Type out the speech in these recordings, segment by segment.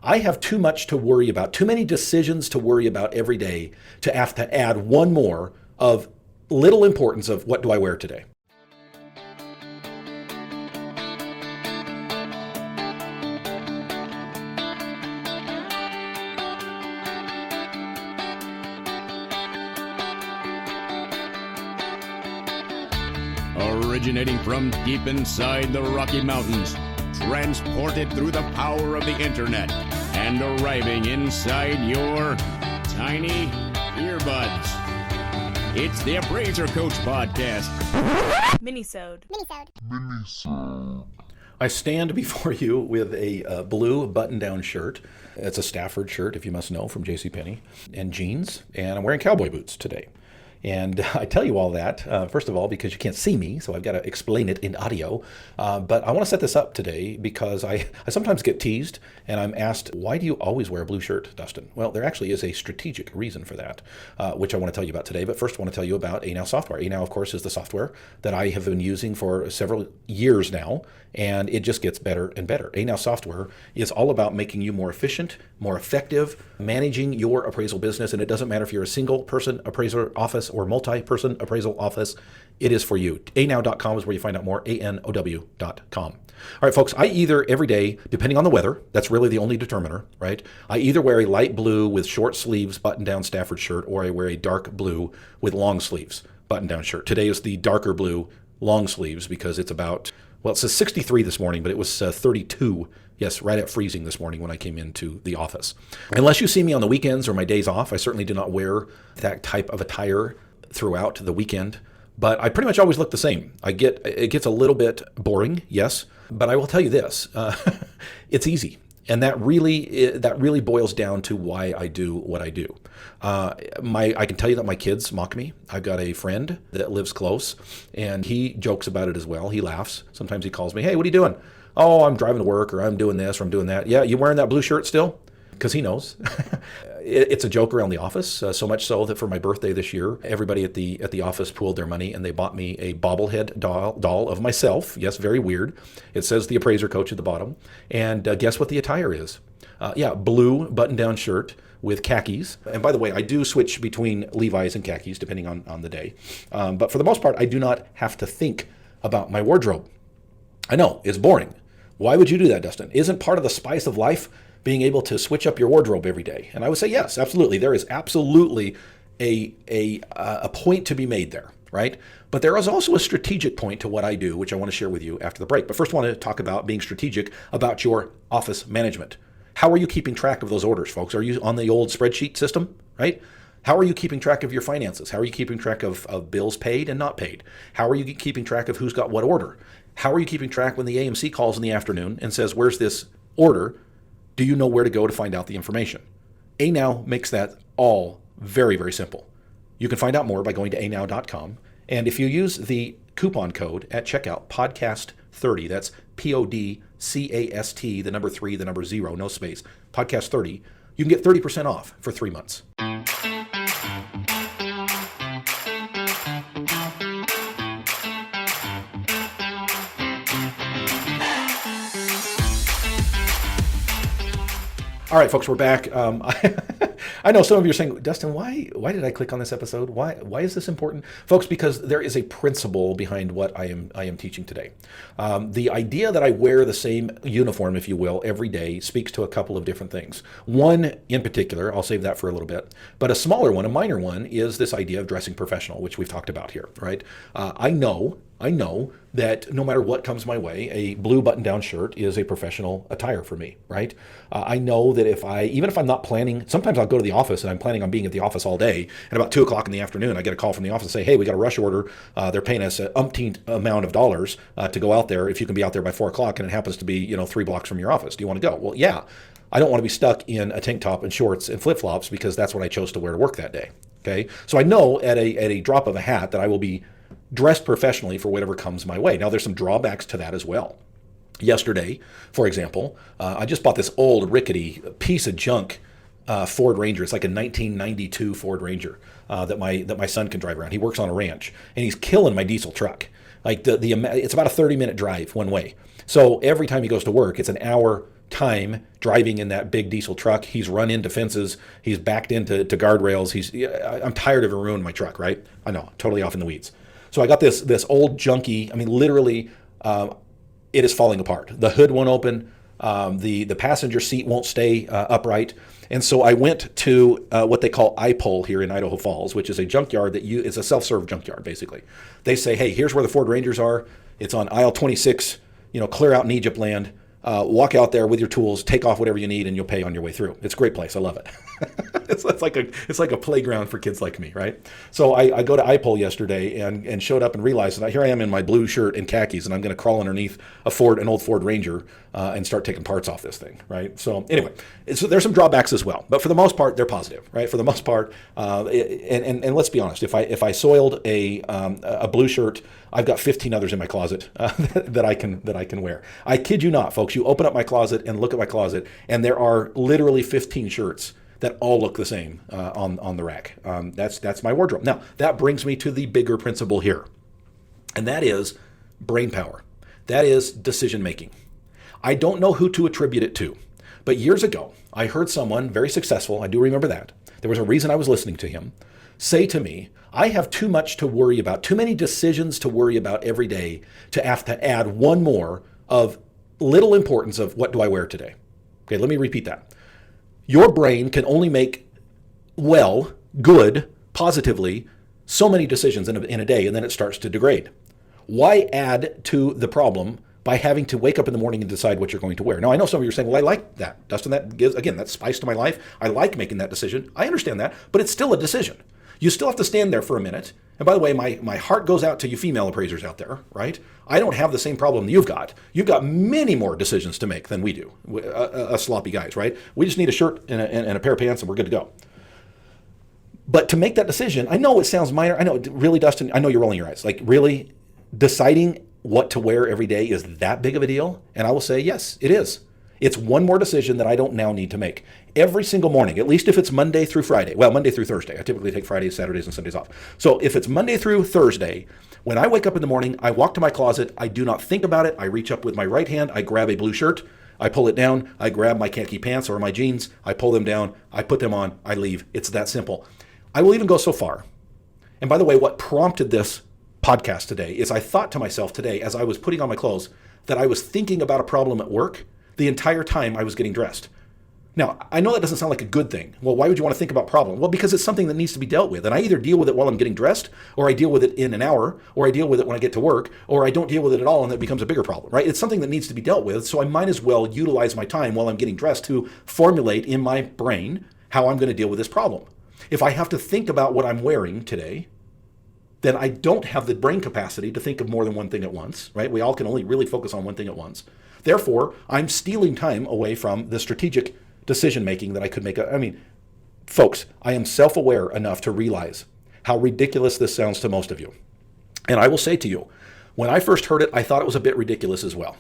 I have too much to worry about, too many decisions to worry about every day to have to add one more of little importance of what do I wear today. Originating from deep inside the Rocky Mountains, transported through the power of the internet, and arriving inside your tiny earbuds. It's the Appraiser Coach Podcast. Minisode. I stand before you with a blue button-down shirt. It's a Stafford shirt, if you must know, from JCPenney, and jeans, and I'm wearing cowboy boots today. And I tell you all that, first of all, because you can't see me, so I've got to explain it in audio. But I want to set this up today because I sometimes get teased and I'm asked, why do you always wear a blue shirt, Dustin? Well, there actually is a strategic reason for that, which I want to tell you about today. But first, I want to tell you about ANOW software. ANOW, of course, is the software that I have been using for several years now, and it just gets better and better. ANOW software is all about making you more efficient, more effective, managing your appraisal business. And it doesn't matter if you're a single person appraiser office or multi-person appraisal office, it is for you. anow.com is where you find out more, anow.com. All right, folks, I either every day, depending on the weather, that's really the only determiner, right? I either wear a light blue with short sleeves button-down Stafford shirt, or I wear a dark blue with long sleeves button-down shirt. Today is the darker blue long sleeves because it's about, well, it says 63 this morning, but it was 32. Yes, right at freezing this morning when I came into the office. Unless you see me on the weekends or my days off, I certainly do not wear that type of attire throughout the weekend. But I pretty much always look the same. It gets a little bit boring, yes, but I will tell you this: it's easy, and that really boils down to why I do what I do. I can tell you that my kids mock me. I've got a friend that lives close, and he jokes about it as well. He laughs. Sometimes he calls me, "Hey, what are you doing?" "Oh, I'm driving to work," or "I'm doing this," or "I'm doing that." "Yeah, you wearing that blue shirt still?" Because he knows. It's a joke around the office, so much so that for my birthday this year, everybody at the office pooled their money and they bought me a bobblehead doll of myself. Yes, very weird. It says the Appraiser Coach at the bottom. And guess what the attire is? Blue button-down shirt with khakis. And by the way, I do switch between Levi's and khakis depending on the day. But for the most part, I do not have to think about my wardrobe. I know, it's boring. Why would you do that, Dustin? Isn't part of the spice of life being able to switch up your wardrobe every day? And I would say yes, absolutely. There is absolutely a point to be made there, right? But there is also a strategic point to what I do, which I want to share with you after the break. But first, I want to talk about being strategic about your office management. How are you keeping track of those orders, folks? Are you on the old spreadsheet system, right? How are you keeping track of your finances? How are you keeping track of bills paid and not paid? How are you keeping track of who's got what order? How are you keeping track when the AMC calls in the afternoon and says, "Where's this order?" Do you know where to go to find out the information? ANOW makes that all very, very simple. You can find out more by going to anow.com. And if you use the coupon code at checkout, podcast30, that's PODCAST, the number 3, the number 0, no space, podcast30, you can get 30% off for 3 months. All right, folks, we're back. I know some of you are saying, "Dustin, why did I click on this episode? Why is this important?" Folks, because there is a principle behind what I am teaching today. The idea that I wear the same uniform, if you will, every day speaks to a couple of different things. One in particular, I'll save that for a little bit, but a smaller one, a minor one, is this idea of dressing professional, which we've talked about here, right? I know that no matter what comes my way, a blue button-down shirt is a professional attire for me, right? I know that even if I'm not planning, sometimes I'll go to the office and I'm planning on being at the office all day, and about 2 o'clock in the afternoon, I get a call from the office and say, "Hey, we got a rush order. They're paying us an umpteen amount of dollars to go out there. If you can be out there by 4 o'clock, and it happens to be 3 blocks from your office. Do you want to go?" Well, yeah. I don't want to be stuck in a tank top and shorts and flip-flops because that's what I chose to wear to work that day. Okay, so I know at a drop of a hat that I will be dressed professionally for whatever comes my way. Now, there's some drawbacks to that as well. Yesterday, for example, I just bought this old rickety piece of junk Ford Ranger. It's like a 1992 Ford Ranger that my son can drive around. He works on a ranch, and he's killing my diesel truck. Like it's about a 30-minute drive one way. So every time he goes to work, it's an hour time driving in that big diesel truck. He's run into fences. He's backed into guardrails. I'm tired of ruining my truck, right? I know, totally off in the weeds. So I got this old junky, I mean, literally, it is falling apart. The hood won't open. The passenger seat won't stay upright. And so I went to what they call iPole here in Idaho Falls, which is a junkyard it's a self-serve junkyard, basically. They say, hey, here's where the Ford Rangers are. It's on aisle 26, clear out in Egypt land. Walk out there with your tools, take off whatever you need, and you'll pay on your way through. It's a great place. I love it. it's like a playground for kids like me, right? So I go to iPole yesterday and showed up and realized that here I am in my blue shirt and khakis, and I'm going to crawl underneath an old Ford Ranger and start taking parts off this thing, right? So anyway, there's some drawbacks as well, but for the most part, they're positive, right? For the most part, and let's be honest, if I soiled a blue shirt, I've got 15 others in my closet that I can wear. I kid you not, folks. You open up my closet and look at my closet, and there are literally 15 shirts that all look the same on the rack. That's my wardrobe. Now, that brings me to the bigger principle here, and that is brain power. That is decision making. I don't know who to attribute it to, but years ago, I heard someone very successful, I do remember that. There was a reason I was listening to him, say to me, I have too much to worry about, too many decisions to worry about every day to have to add one more of little importance of what do I wear today. Okay, let me repeat that. Your brain can only make good, positively, so many decisions in a day, and then it starts to degrade. Why add to the problem by having to wake up in the morning and decide what you're going to wear? Now, I know some of you are saying, well, I like that, Dustin. That gives, again, that's spice to my life. I like making that decision. I understand that, but it's still a decision. You still have to stand there for a minute. And by the way, my heart goes out to you female appraisers out there, right? I don't have the same problem you've got. You've got many more decisions to make than we do, us sloppy guys, right? We just need a shirt and a pair of pants and we're good to go. But to make that decision, I know it sounds minor. I know, really, Dustin, I know you're rolling your eyes. Like, really, deciding what to wear every day is that big of a deal? And I will say, yes, it is. It's one more decision that I don't now need to make. Every single morning, at least if it's Monday through Friday. Well, Monday through Thursday. I typically take Fridays, Saturdays, and Sundays off. So if it's Monday through Thursday, when I wake up in the morning, I walk to my closet. I do not think about it. I reach up with my right hand. I grab a blue shirt. I pull it down. I grab my khaki pants or my jeans. I pull them down. I put them on. I leave. It's that simple. I will even go so far. And by the way, what prompted this podcast today is I thought to myself today as I was putting on my clothes that I was thinking about a problem at work the entire time I was getting dressed. Now, I know that doesn't sound like a good thing. Well, why would you want to think about problem? Well, because it's something that needs to be dealt with. And I either deal with it while I'm getting dressed, or I deal with it in an hour, or I deal with it when I get to work, or I don't deal with it at all and it becomes a bigger problem, right? It's something that needs to be dealt with. So I might as well utilize my time while I'm getting dressed to formulate in my brain how I'm going to deal with this problem. If I have to think about what I'm wearing today, then I don't have the brain capacity to think of more than one thing at once, right? We all can only really focus on one thing at once. Therefore, I'm stealing time away from the strategic decision-making that I could make. I mean, folks, I am self-aware enough to realize how ridiculous this sounds to most of you. And I will say to you, when I first heard it, I thought it was a bit ridiculous as well.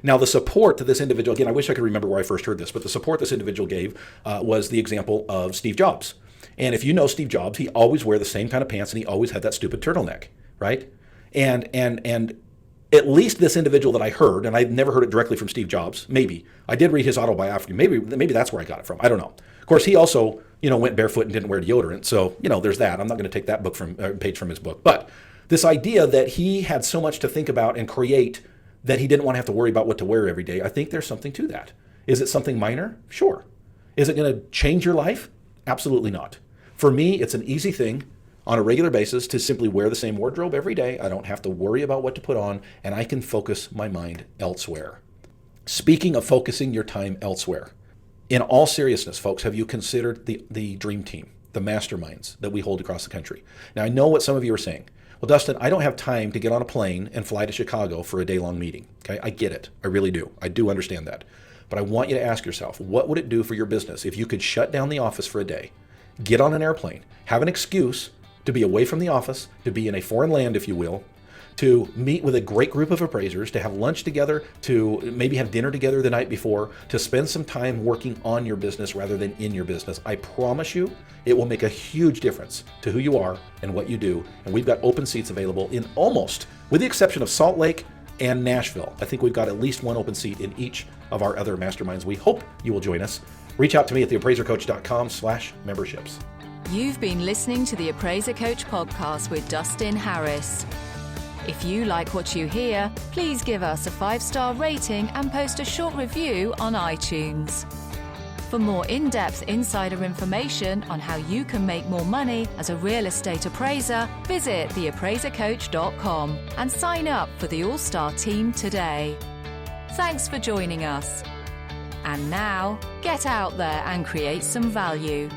Now, the support to this individual, again, I wish I could remember where I first heard this, but the support this individual gave was the example of Steve Jobs. And if you know Steve Jobs, he always wore the same kind of pants and he always had that stupid turtleneck, right? And at least this individual that I heard, and I've never heard it directly from Steve Jobs, maybe. I did read his autobiography. Maybe that's where I got it from. I don't know. Of course, he also, went barefoot and didn't wear deodorant. So, there's that. I'm not going to take that page from his book. But this idea that he had so much to think about and create that he didn't want to have to worry about what to wear every day, I think there's something to that. Is it something minor? Sure. Is it going to change your life? Absolutely not. For me, it's an easy thing on a regular basis to simply wear the same wardrobe every day. I don't have to worry about what to put on, and I can focus my mind elsewhere. Speaking of focusing your time elsewhere, in all seriousness, folks, have you considered the dream team, the masterminds that we hold across the country? Now, I know what some of you are saying. Well, Dustin, I don't have time to get on a plane and fly to Chicago for a day-long meeting. Okay, I get it. I really do. I do understand that. But I want you to ask yourself, what would it do for your business if you could shut down the office for a day, get on an airplane, have an excuse to be away from the office, to be in a foreign land, if you will, to meet with a great group of appraisers, to have lunch together, to maybe have dinner together the night before, to spend some time working on your business rather than in your business. I promise you, it will make a huge difference to who you are and what you do. And we've got open seats available in almost, with the exception of Salt Lake and Nashville. I think we've got at least one open seat in each of our other masterminds. We hope you will join us. Reach out to me at theappraisercoach.com/memberships. You've been listening to the Appraiser Coach podcast with Dustin Harris. If you like what you hear, please give us a 5-star rating and post a short review on iTunes. For more in-depth insider information on how you can make more money as a real estate appraiser, visit theappraisercoach.com and sign up for the All-Star team today. Thanks for joining us. And now, get out there and create some value.